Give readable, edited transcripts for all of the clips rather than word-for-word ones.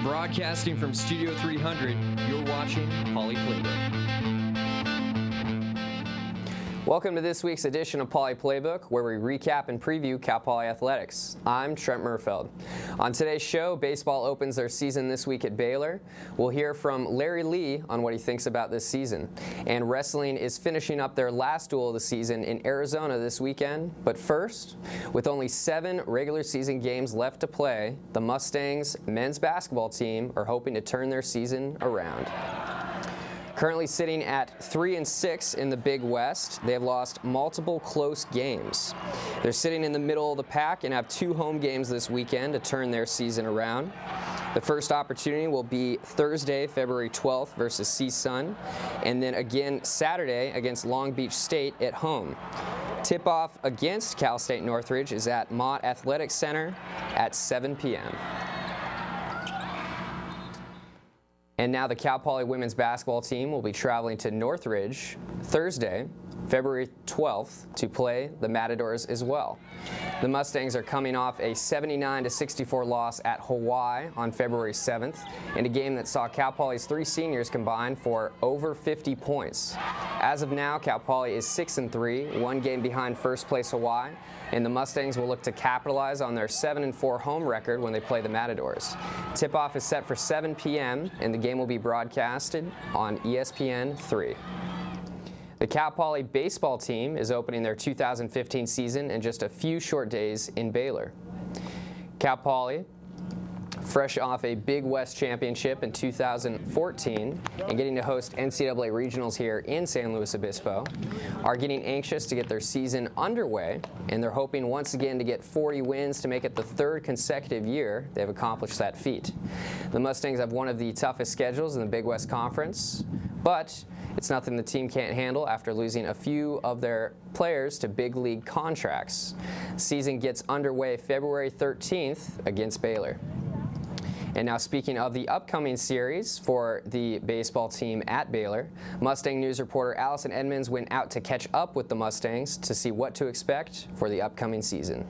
Broadcasting from Studio 300, you're watching Poly Playbook. Welcome to this week's edition of Poly Playbook, where we recap and preview Cal Poly athletics. I'm Trent Merfeld. On today's show, baseball opens their season this week at Baylor. We'll hear from Larry Lee on what he thinks about this season. And wrestling is finishing up their last duel of the season in Arizona this weekend. But first, with only 7 regular season games left to play, the Mustangs men's basketball team are hoping to turn their season around. Currently sitting at 3-6 in the Big West, they have lost multiple close games. They're sitting in the middle of the pack and have 2 home games this weekend to turn their season around. The first opportunity will be Thursday, February 12th versus CSUN, and then again Saturday against Long Beach State at home. Tip-off against Cal State Northridge is at Mott Athletic Center at 7 p.m. And now the Cal Poly women's basketball team will be traveling to Northridge Thursday, February 12th, to play the Matadors as well. The Mustangs are coming off a 79-64 loss at Hawaii on February 7th in a game that saw Cal Poly's 3 seniors combine for over 50 points. As of now, Cal Poly is 6-3, 1 game behind first place Hawaii, and the Mustangs will look to capitalize on their 7-4 home record when they play the Matadors. Tip-off is set for 7 p.m., and the game will be broadcasted on ESPN 3. The Cal Poly baseball team is opening their 2015 season in just a few short days in Baylor. Cal Poly, fresh off a Big West championship in 2014 and getting to host NCAA regionals here in San Luis Obispo, are getting anxious to get their season underway, and they're hoping once again to get 40 wins to make it the 3rd consecutive year they've accomplished that feat. The Mustangs have one of the toughest schedules in the Big West Conference, but it's nothing the team can't handle after losing a few of their players to big league contracts. The season gets underway February 13th against Baylor. And now, speaking of the upcoming series for the baseball team at Baylor, Mustang News reporter Allison Edmonds went out to catch up with the Mustangs to see what to expect for the upcoming season.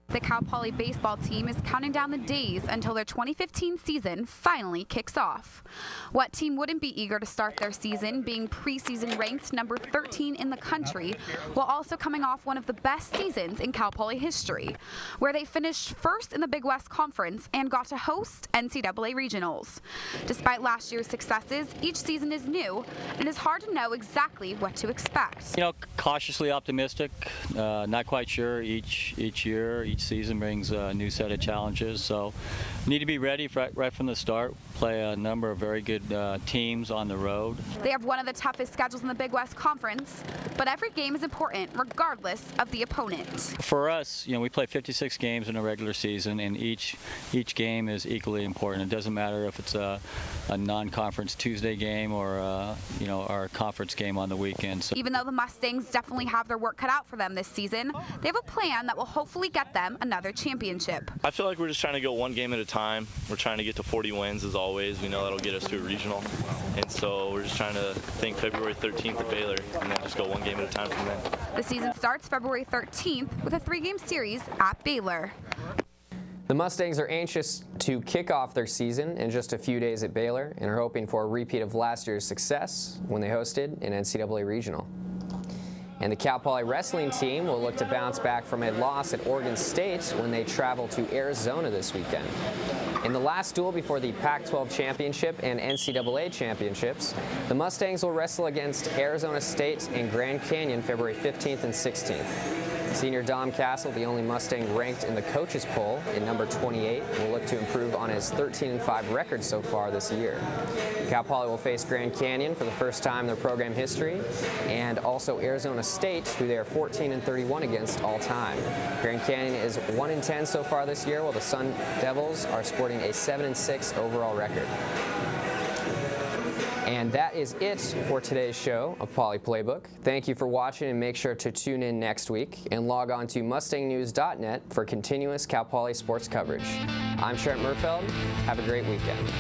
The Cal Poly baseball team is counting down the days until their 2015 season finally kicks off. What team wouldn't be eager to start their season being preseason ranked number 13 in the country, while also coming off one of the best seasons in Cal Poly history, where they finished first in the Big West Conference and got to host NCAA regionals. Despite last year's successes, each season is new, and it is hard to know exactly what to expect. You know, cautiously optimistic, not quite sure each year. Each season brings a new set of challenges, so need to be ready right from the start. Play a number of very good teams on the road. They have one of the toughest schedules in the Big West Conference, but every game is important regardless of the opponent. For us, you know, we play 56 games in a regular season, and each game is equally important. It doesn't matter if it's a non-conference Tuesday game or you know, our conference game on the weekend. So even though the Mustangs definitely have their work cut out for them this season, they have a plan that will hopefully get them another championship. I feel like we're just trying to go 1 game at a time. We're trying to get to 40 wins as always. We know that'll get us to a regional. And so we're just trying to think February 13th at Baylor and then just go 1 game at a time from there. The season starts February 13th with a 3-game series at Baylor. The Mustangs are anxious to kick off their season in just a few days at Baylor and are hoping for a repeat of last year's success when they hosted an NCAA regional. And the Cal Poly wrestling team will look to bounce back from a loss at Oregon State when they travel to Arizona this weekend. In the last duel before the Pac-12 championship and NCAA championships, the Mustangs will wrestle against Arizona State in Grand Canyon February 15th and 16th. Senior Dom Castle, the only Mustang ranked in the coaches poll in number 28, will look to improve on his 13-5 record so far this year. Cal Poly will face Grand Canyon for the first time in their program history, and also Arizona State, who they are 14-31 against all time. Grand Canyon is 1-10 so far this year, while the Sun Devils are sporting a 7-6 overall record. And that is it for today's show of Poly Playbook. Thank you for watching, and make sure to tune in next week and log on to mustangnews.net for continuous Cal Poly sports coverage. I'm Trent Merfeld. Have a great weekend.